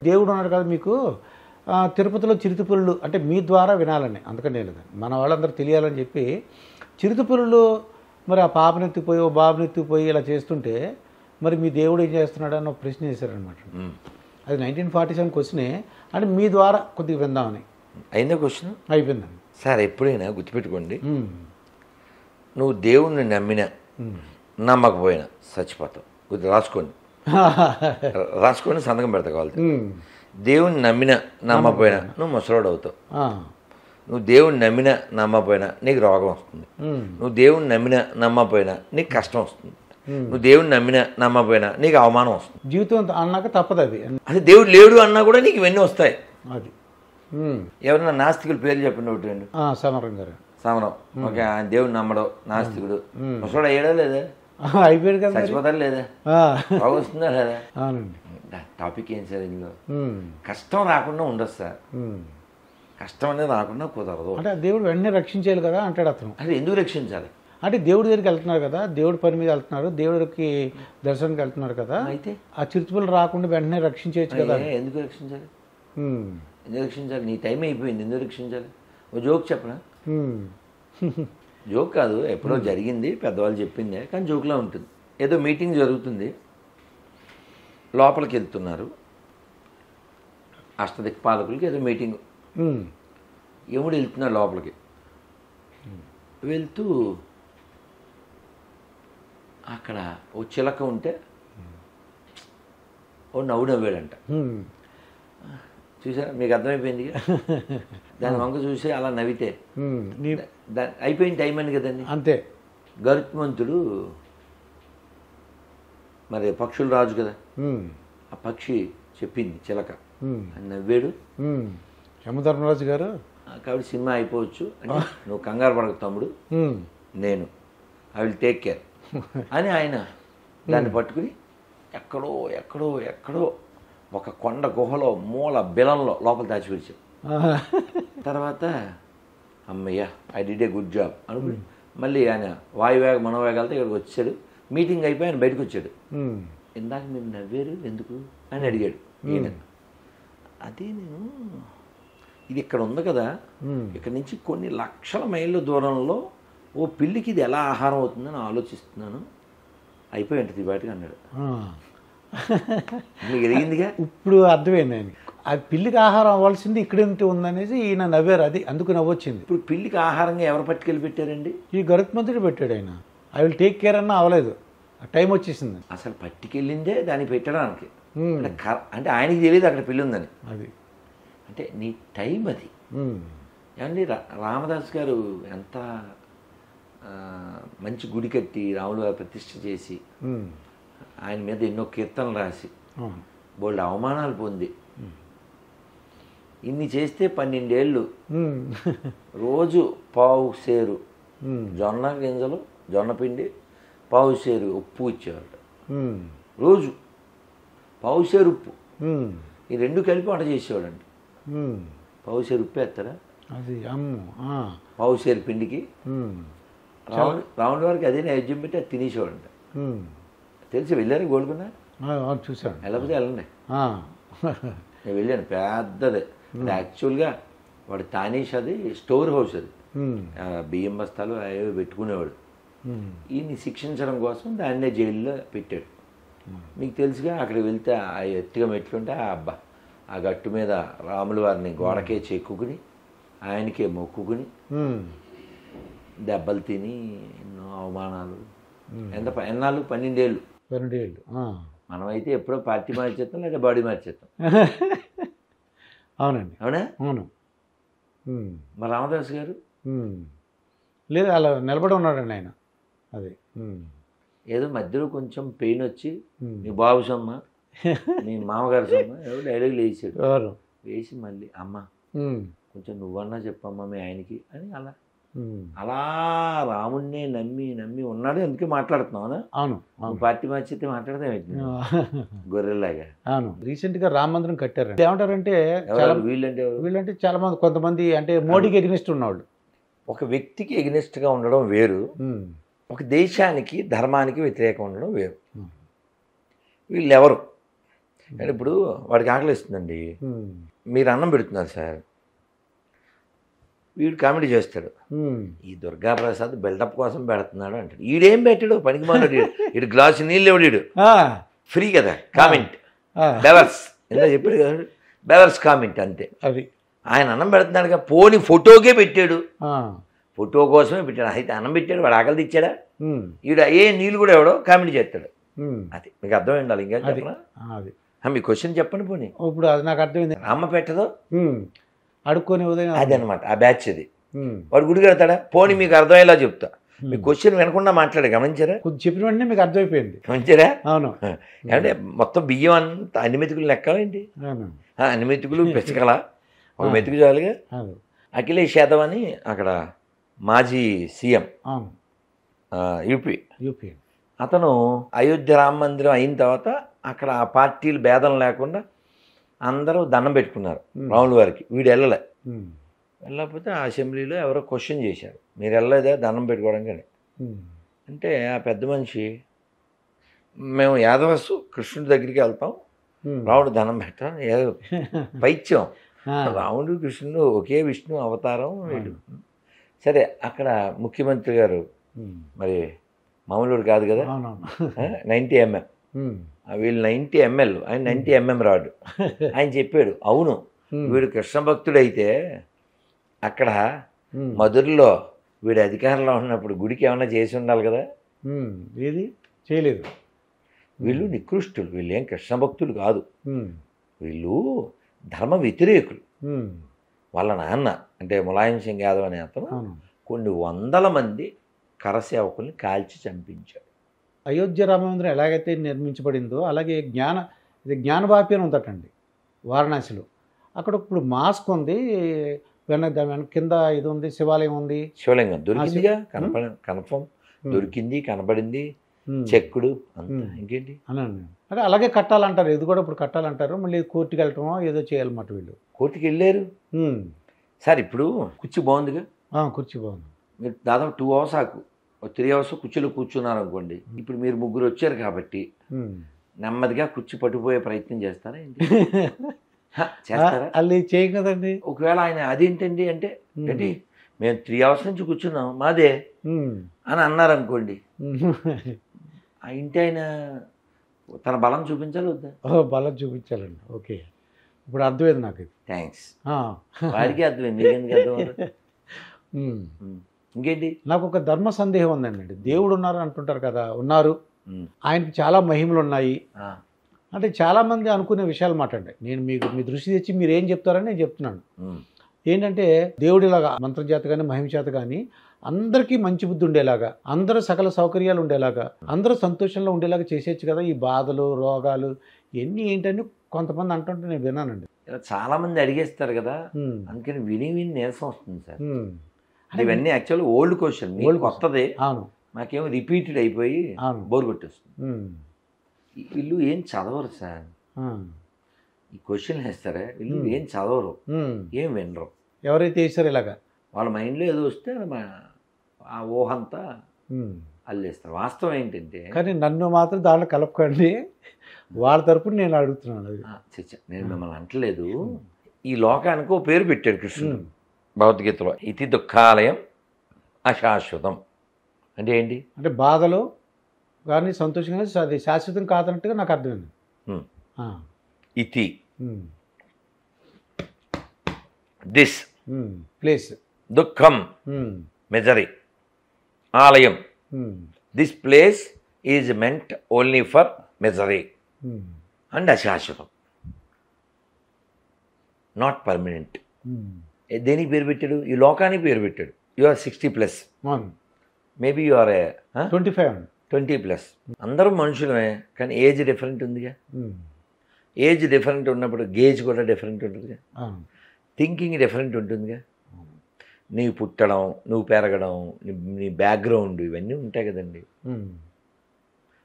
దేవుడు అన్నాడు కదా మీకు తిరుపతిలో చిరుతపులులు అంటే మీ ద్వారా వినాలని అందుకని లేదు మన వాళ్ళందరూ తెలియాలని చెప్పి చిరుతపులులు మరి ఆ పాపనెత్తిపోయి ఓ బాబునెత్తిపోయి ఇలా చేస్తుంటే మరి మీ దేవుడు ఏం చేస్తున్నాడు అని ఒక ప్రశ్న చేశారనమాట. అది 1947 క్వశ్చనే అంటే మీ ద్వారా కొద్దిగా విందామని. అయిందా క్వశ్చన్? అయిపోయిందండి సార్. ఎప్పుడైనా గుర్తుపెట్టుకోండి, నువ్వు దేవుణ్ణి నమ్మినా నమ్మకపోయినా చచ్చిపోతావు. కొద్దిగా రాసుకోండి రాసుకోండి సంతకం పెడతా కావాలి. దేవుని నమ్మినా నమ్మపోయినా నువ్వు ముసలోడు అవుతావు. నువ్వు దేవుని నమ్మినా నమ్మపోయినా నీకు రోగం వస్తుంది. నువ్వు దేవుని నమ్మినా నమ్మపోయినా నీకు కష్టం వస్తుంది. నువ్వు దేవుని నమ్మినా నమ్మపోయినా నీకు అవమానం వస్తుంది. జీవితం అన్నాక తప్పదు అది. అది దేవుడు లేడు అన్నా కూడా నీకు ఇవన్నీ వస్తాయి. అది ఎవరన్నా నాస్తికుల పేర్లు చెప్పండి ఒకటి రెండు. సమరం గారు. సమరం ఓకే, ఆయన దేవుని నమ్మడం నాస్తికుడు. ముసలోడు అయ్యాడా లేదా? అయిపోయాడు కదా. చచ్చిపోతాడు లేదా? బాగా వస్తుందా లేదా? అవునండి. టాపిక్ ఏం సార్ ఇందులో? కష్టం రాకుండా ఉండదు సార్. కష్టం అనేది రాకుండా కుదరదు. అంటే దేవుడు వెంటనే రక్షించేయాలి కదా అంటాడు అతను. అది ఎందుకు రక్షించాలి అంటే దేవుడి దగ్గరికి వెళ్తున్నారు కదా, దేవుడి పని మీద వెళ్తున్నారు, దేవుడికి దర్శనానికి వెళ్తున్నారు కదా, అయితే ఆ చిరుతపులు రాకుండా వెంటనే రక్షించేయచ్చు కదా. ఎందుకు రక్షించాలి? ఎందుకు రక్షించాలి? నీ టైం అయిపోయింది, ఎందుకు రక్షించాలి? ఓ జోక్ చెప్పనా? జోక్ కాదు, ఎప్పుడో జరిగింది, పెద్దవాళ్ళు చెప్పిందే, కానీ జోక్లా ఉంటుంది. ఏదో మీటింగ్ జరుగుతుంది, లోపలికి వెళ్తున్నారు, అష్టదిక్పాలకులకి ఏదో మీటింగ్. యముడు వెళ్తున్నాడు లోపలికి. వెళ్తూ అక్కడ ఓ చిలక ఉంటే ఓ నవ్వు నవ్వాడంట. చూసారా? మీకు అర్థమైపోయింది. దాని వంక చూసి అలా నవ్వితే అయిపోయిన టైం అని కదండి. అంతే. గరుత్మంతుడు మరి పక్షుల రాజు కదా, ఆ పక్షి చెప్పింది చిలక అని నవ్వాడు. యమధర్మరాజు గారు కాబట్టి సినిమా అయిపోవచ్చు అని నువ్వు కంగారు పడకు తమ్ముడు, నేను ఐ విల్ టేక్ కేర్ అని ఆయన దాన్ని పట్టుకుని ఎక్కడో ఎక్కడో ఎక్కడో ఒక కొండ గుహలో మూల బిలంలో లోపల దాచిపెట్టాడు. తర్వాత అమ్మయ్య I did a good job అనుకుని మళ్ళీ ఆయన వాయువేగ మనోవేగాలతో ఇక్కడికి వచ్చాడు. మీటింగ్ అయిపోయి ఆయన బయటకు వచ్చాడు. ఇందాక మీరు నవ్వారు ఎందుకు అని అడిగాడు ఈయన. అదే నేను ఇది ఇక్కడ ఉంది కదా, ఇక్కడ నుంచి కొన్ని లక్షల మైళ్ళ దూరంలో ఓ పిల్లికి ఇది ఎలా ఆహారం అవుతుందని ఆలోచిస్తున్నాను, అయిపోయి ఉంటుంది బయటకు అన్నాడు. మీకు ఎదిగిందిగా ఇప్పుడు అర్థమైంది. ఆయన ఆ పిల్లికి ఆహారం అవ్వాల్సింది ఇక్కడేంటి ఉందనేసి ఈయన నవ్వారు. అది అందుకు నవ్వొచ్చింది. ఇప్పుడు పిల్లికి ఆహారంగా ఎవరు పట్టుకెళ్ళి పెట్టారండి? ఈ గరుత్మంతుడు పెట్టాడు. ఆయన ఐ విల్ టేక్ కేర్ అన్నా అవ్వలేదు, టైం వచ్చేసింది. అసలు పట్టుకెళ్ళిందే దాన్ని పెట్టడానికి. అంటే ఆయనకి తెలియదు అక్కడ పిల్లి ఉందని. అది అంటే నీ టైం అది. ఏమండి రామదాస్ గారు ఎంత మంచి గుడి కట్టి రాములు గారు ప్రతిష్ఠ చేసి ఆయన మీద ఎన్నో కీర్తనలు రాసి బోల్డ్ అవమానాలు పొంది ఇన్ని చేస్తే 12 ఏళ్ళు రోజు పావు సేరు జొన్న గింజలు జొన్న పిండి పావు సేరు ఉప్పు ఇచ్చేవాడు. రోజు పావు సేరు ఉప్పు, ఈ రెండు కలిపి వంట చేసేవాడండి. పావు సేరు ఉప్పు వేస్తారా? అది పావు సేరు పిండికి రాముడి వారికి అదే నైవేద్యం పెట్టి అది తినేసేవాడంట. తెలిసి వెళ్ళారు గోల్కొండ? చూసాను. వెళ్ళకపోతే వెళ్ళండి, నేను వెళ్ళాను. పెద్దది యాక్చువల్గా వాడు తానీష్, అది స్టోర్ హౌస్, అది బియ్యం బస్తాలు అవి పెట్టుకునేవాడు. ఈయన్ని శిక్షించడం కోసం దాన్నే జైల్లో పెట్టాడు. మీకు తెలుసుగా అక్కడికి వెళ్తే ఆ ఎత్తుగా మెట్లుంటే అబ్బా ఆ గట్టు మీద రాముల వారిని గోడకే చెక్కుకుని ఆయనకే మొక్కుకుని దెబ్బలు తిని ఎన్నో అవమానాలు. ఎన్నాళ్ళు? 12 ఏళ్ళు. మనమైతే ఎప్పుడో పార్టీ మార్చేస్తాం లేదా బాడీ మార్చేస్తాం. అవునండి. అవునా? అవును. మరి రామదాస్ గారు లేదు, అలా నిలబడి ఉన్నాడండి ఆయన. అది ఏదో మధ్యలో కొంచెం పెయిన్ వచ్చి నీ బాబు సమ్మ నీ మామగారు సమ్మ ఏదో డైలాగులు వేసాడు. వేసి మళ్ళీ అమ్మ కొంచెం నువ్వన్నా చెప్పమ్మా మీ ఆయనకి అని అలా రాముడినే నమ్మి నమ్మి ఉన్నాడు. అందుకే మాట్లాడుతున్నావు. అవును. పార్టీ మార్చితే మాట్లాడదాం గొర్రెలాగా. అవును. రీసెంట్గా రామ మందిరం కట్టారు. ఏమంటారంటే వీళ్ళంటే చాలా మంది, కొంతమంది అంటే మోడీకి ఎగ్నెస్ట్ ఉన్నవాళ్ళు. ఒక వ్యక్తికి ఎగ్నెస్ట్గా ఉండడం వేరు, ఒక దేశానికి ధర్మానికి వ్యతిరేకంగా ఉండడం వేరు. వీళ్ళెవరు? కానీ ఇప్పుడు వాడికి ఆకలిస్తుందండి, మీరు అన్నం పెడుతున్నారు సార్, వీడు కామెడీ చేస్తాడు, ఈ దుర్గాప్రసాద్ బిల్డప్ కోసం పెడుతున్నాడు అంటాడు. ఈడేం పెట్టాడు, పనికి మాట్లాడు, ఇటు గ్లాసు నీళ్ళు ఎవడు, ఫ్రీ కదా కామెంట్, బెవర్స్ ఎంత చెప్పాడు కదా, బెవర్స్ కామెంట్ అంతే. అది ఆయన అన్నం పెడుతున్నాడుగా, పోని ఫోటోకే పెట్టాడు, ఫోటో కోసమే పెట్టాడు. అయితే అన్నం పెట్టాడు, వాడు ఆకలి తెచ్చాడా, ఈడ ఏ నీళ్ళు కూడా ఎవడో కామెడీ చేస్తాడు. అది మీకు అర్థమై ఉండాలి. ఇంకా చెప్పనా, మీ క్వశ్చన్ చెప్పండి. పోనీ ఇప్పుడు అది నాకు అర్థమైంది. అమ్మ పెట్టదో అడుక్కొని ఉదయం, అది అనమాట ఆ బ్యాచ్. అది వాడు గుడి కడతాడా, పోనీ మీకు అర్థమయ్యేలా చెప్తా. మీ క్వశ్చన్ వినకుండా మాట్లాడే, గమనించారా? కొద్ది చెప్పిన వెంటనే మీకు అర్థమైపోయింది. గమనించారా? అవును. అంటే మొత్తం బియ్యం అంతా అన్ని మెతుకులు లెక్కాలండి, అన్ని మెతుకులు పెంచగల ఒక మెతుకు చాలుగా. అఖిలేష్ యాదవ్ అని అక్కడ మాజీ సీఎం, యూపీ, అతను అయోధ్య రామ మందిరం అయిన తర్వాత అక్కడ ఆ పార్టీలు భేదం లేకుండా అందరూ దండం పెట్టుకున్నారు రాముల వారికి. వీడు వెళ్ళకపోతే ఆ అసెంబ్లీలో ఎవరో క్వశ్చన్ చేశారు, మీరు వెళ్ళలేదా దండం పెట్టుకోవడానికి అని. అంటే ఆ పెద్ద మనిషి, మేము యాదవస్ కృష్ణుడి దగ్గరికి వెళ్తాం, రాముడు దండం పెట్టాం, ఏదో పైత్యం, రాముడు కృష్ణుడు ఒకే విష్ణు అవతారం. సరే, అక్కడ ముఖ్యమంత్రి గారు మరి మామూలుడు కాదు కదా, 90 mm, వీళ్ళు 90 ml, ఆయన 90 mm రాడు. ఆయన చెప్పాడు, అవును వీడు కృష్ణ భక్తుడైతే అక్కడ మధురలో వీడు అధికారంలో ఉన్నప్పుడు గుడికి ఏమైనా చేసి ఉండాలి కదా, ఏది చేయలేదు. వీళ్ళు నికృష్టులు, వీళ్ళు ఏం కృష్ణ భక్తులు కాదు, వీళ్ళు ధర్మ వ్యతిరేకులు. వాళ్ళ నాన్న అంటే ములాయం సింగ్ యాదవ్ అనే అతను కొన్ని 100 మంది కరసేవకుల్ని కాల్చి చంపించాడు. అయోధ్య రామమందిరం ఎలాగైతే నిర్మించబడిందో అలాగే జ్ఞానవాపి అని ఉందటండి వారణాసిలో. అక్కడ ఇప్పుడు మాస్క్ ఉంది, వెనక కింద ఇది ఉంది, శివాలయం ఉంది, శివలింగం దొరికిందిగా, కన్ఫర్మ్ దొరికింది, కనపడింది, చెక్కుడు అంతా. ఇంకేంటి అనండి. అంటే అలాగే కట్టాలంటారు, ఇది కూడా ఇప్పుడు కట్టాలంటారు. మళ్ళీ కోర్టుకి వెళ్ళటమో ఏదో చేయాలన్నమాట. వీళ్ళు కోర్టుకి వెళ్ళారు సార్. ఇప్పుడు కుర్చీ బాగుందిగా, కుర్చీ బాగుంది. మీరు దాదాపు 2 hours 3 hours కుర్చీలో కూర్చున్నారు అనుకోండి. ఇప్పుడు మీరు 3 వచ్చారు కాబట్టి నెమ్మదిగా కుర్చీ పట్టుకుపోయే ప్రయత్నం చేస్తారా ఏంటి? చేస్తారా? అది చేయం కదండి. ఒకవేళ ఆయన అదేంటండి అంటే, ఏంటి మేము 3 hours నుంచి కూర్చున్నాం మాదే అని అన్నారనుకోండి, ఆ ఇంటి ఆయన తన బలం చూపించాలి వద్దా? బలం చూపించాలండి. ఓకే, ఇప్పుడు అర్థమైంది నాకు. థ్యాంక్స్. వాడికి అర్థమైంది, మీకెందుకు అర్థం? ఇంకేంటి? నాకు ఒక ధర్మ సందేహం ఉందండి. దేవుడు ఉన్నారు అంటుంటారు కదా, ఉన్నారు, ఆయనకి చాలా మహిమలు ఉన్నాయి అంటే చాలామంది అనుకునే విషయాలు మాట్లాడండి. నేను మీకు మీ దృష్టి తెచ్చి మీరు ఏం చెప్తారని నేను చెప్తున్నాను. ఏంటంటే దేవుడిలాగా మంత్రజాత కానీ మహిమచేత కానీ అందరికీ మంచి బుద్ధి ఉండేలాగా, అందరూ సకల సౌకర్యాలు ఉండేలాగా, అందరూ సంతోషంలో ఉండేలాగా చేసేయచ్చు కదా. ఈ బాధలు రోగాలు ఇవన్నీ ఏంటని కొంతమంది అంటుంటే నేను విన్నానండి. చాలా మంది అడిగేస్తారు కదా, అందుకని విని నీరసం వస్తుంది సార్. ఇవన్నీ యాక్చువల్ ఓల్డ్ క్వశ్చన్, కొత్తదే. అవును, నాకేమో రిపీటెడ్ అయిపోయి బోర్ కొట్టేస్తుంది. వీళ్ళు ఏం చదవరు సార్, ఈ క్వశ్చన్ వేస్తారా, వీళ్ళు ఏం చదవరు, ఏం వినరు. ఎవరైతే వేసారు ఇలాగా వాళ్ళ మైండ్లో ఏదో వస్తే ఆ ఊహంతా అల్లేస్తారు. వాస్తవం ఏంటంటే, కానీ నన్ను మాత్రం దాంట్లో కలపకండి, వాళ్ళ తరపున నేను అడుగుతున్నాను. నేను మిమ్మల్ని అంటలేదు. ఈ లోకానికి ఓ పేరు పెట్టాడు కృష్ణుడు భగవద్గీతలో, ఇతి దుఃఖాలయం అశాశ్వతం. అంటే ఏంటి అంటే బాధలు కానీ సంతోషం కానీ అది శాశ్వతం కాదన్నట్టుగా నాకు అర్థమైంది. ఇతి దిస్ ప్లేస్, దుఃఖం మిజరీ, ఆలయం this place is meant only for misery and అశాశ్వతం, నాట్ పర్మనెంట్. దేనికి పేరు పెట్టాడు? ఈ లోకానికి పేరు పెట్టాడు. You are 60+, maybe you are 20+. అందరూ మనుషులమే, కానీ ఏజ్ డిఫరెంట్ ఉందిగా. ఏజ్ డిఫరెంట్ ఉన్నప్పుడు గేజ్ కూడా డిఫరెంట్ ఉంటుందిగా, థింకింగ్ డిఫరెంట్ ఉంటుందిగా. నీవు పుట్టడం, నువ్వు పెరగడం, నీ బ్యాక్గ్రౌండ్ ఇవన్నీ ఉంటాయి కదండి.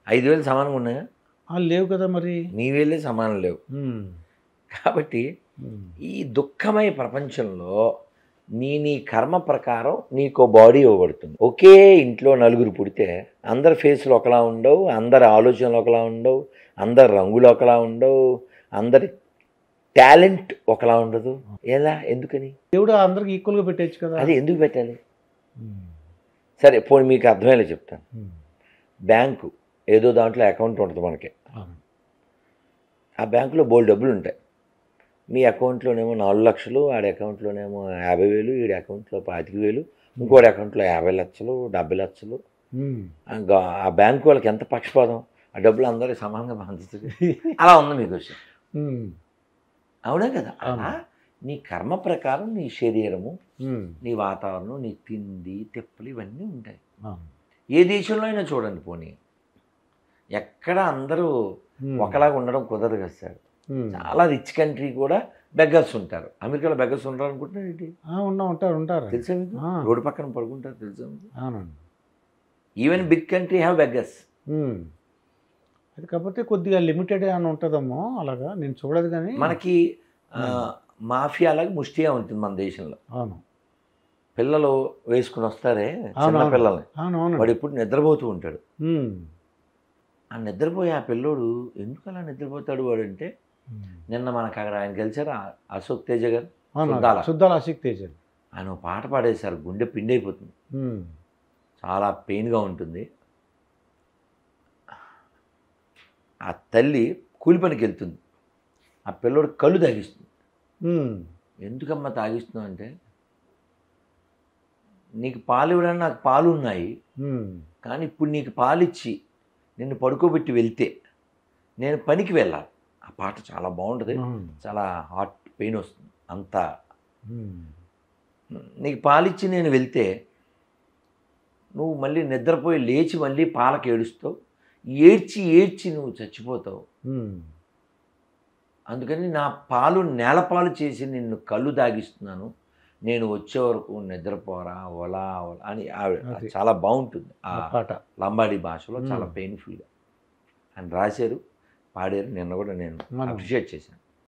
5 వేలు సమానంగా ఉన్నాయా? లేవు కదా, మరి నీ వేలే సమానం లేవు. కాబట్టి ఈ దుఃఖమయ ప్రపంచంలో నీ కర్మ ప్రకారం నీకో బాడీ ఇవ్వబడుతుంది. ఒకే ఇంట్లో 4 పుడితే అందరి ఫేస్లు ఒకలా ఉండవు, అందరి ఆలోచనలు ఒకలా ఉండవు, అందరి రంగులు ఒకలా ఉండవు, అందరి టాలెంట్ ఒకలా ఉండదు. ఎలా, ఎందుకని? దేవుడు అందరికి ఈక్వల్గా పెట్టచ్చు కదా. అది ఎందుకు పెట్టాలి? సరే పోనీ మీకు అర్థమయ్యేలా చెప్తాను. బ్యాంకు ఏదో దాంట్లో అకౌంట్ ఉంటుంది మనకి. ఆ బ్యాంకులో బోల్డ్ డబ్బులు ఉంటాయి. మీ అకౌంట్లోనేమో 4 లక్షలు, ఆడి అకౌంట్లోనేమో 50,000, ఈడి అకౌంట్లో 25,000, ఇంకోటి అకౌంట్లో 50 లక్షలు, 70 లక్షలు. ఆ బ్యాంకు వాళ్ళకి ఎంత పక్షపాతం, ఆ డబ్బులు అందరూ సమానంగా పంచుతుంది. అలా ఉంది మీకు విషయం. అవునా కదా? అలా నీ కర్మ ప్రకారం నీ శరీరము, నీ వాతావరణం, నీ తిండి తిప్పలు ఇవన్నీ ఉంటాయి. ఏ దేశంలో అయినా చూడండి, పోనీ ఎక్కడ అందరూ ఒకలాగా ఉండడం కుదరదు కదా సార్. చాలా రిచ్ కంట్రీ కూడా బెగ్గర్స్ ఉంటారు. అమెరికాలో బెగ్గర్స్ ఉంటారు అనుకుంటున్నారు ఏంటి? ఉంటారు. తెలుసా మీకు? రోడ్డు పక్కన పడుకుంటారు తెలుసా మీకు? అవునండి. Even big country have beggars. అది కాకపోతే కొద్దిగా లిమిటెడ్ అని ఉంటుందమ్మో, అలాగా నేను చూడదు. కానీ మనకి మాఫియా లాగా ముష్టిగా ఉంటుంది మన దేశంలో. అవును. పిల్లలు వేసుకుని వస్తారే చిన్న పిల్లల్ని, వాడు ఎప్పుడు నిద్రపోతూ ఉంటాడు. ఆ నిద్రపోయే ఆ పిల్లోడు ఎందుకు అలా నిద్రపోతాడు వాడు అంటే, నిన్న మనకు అక్కడ ఆయన గెలిచారు అశోక్ తేజ గారు, సుద్దాల అశోక్ తేజ, ఆయన పాట పాడేశారు. గుండె పిండి అయిపోతుంది, చాలా పెయిన్గా ఉంటుంది. ఆ తల్లి కూలి పనికి వెళ్తుంది, ఆ పిల్లోడు కళ్ళు తాగిస్తుంది. ఎందుకమ్మా తాగిస్తున్నావు అంటే, నీకు పాలు ఇవ్వడానికి నాకు పాలు ఉన్నాయి, కానీ ఇప్పుడు నీకు పాలిచ్చి నిన్ను పడుకోబెట్టి వెళ్తే నేను పనికి వెళ్ళాలి. ఆ పాట చాలా బాగుంటుంది, చాలా హార్ట్ పెయిన్ వస్తుంది అంతా. నీకు పాలిచ్చి నేను వెళ్తే నువ్వు మళ్ళీ నిద్రపోయి లేచి మళ్ళీ పాలకి ఏడుస్తావు, ఏడ్చి నువ్వు చచ్చిపోతావు. అందుకని నా పాలు నేలపాలు చేసి నిన్ను కళ్ళు దాగిస్తున్నాను, నేను వచ్చే వరకు నిద్రపోరా ఒలా ఒలా అని ఆవిడ. చాలా బాగుంటుంది ఆ పాట, లంబాడీ భాషలో చాలా పెయిన్ఫుల్గా ఆయన రాశారు, పాడారు. నిన్న కూడా నేను అప్రిషియేట్ చేశాను.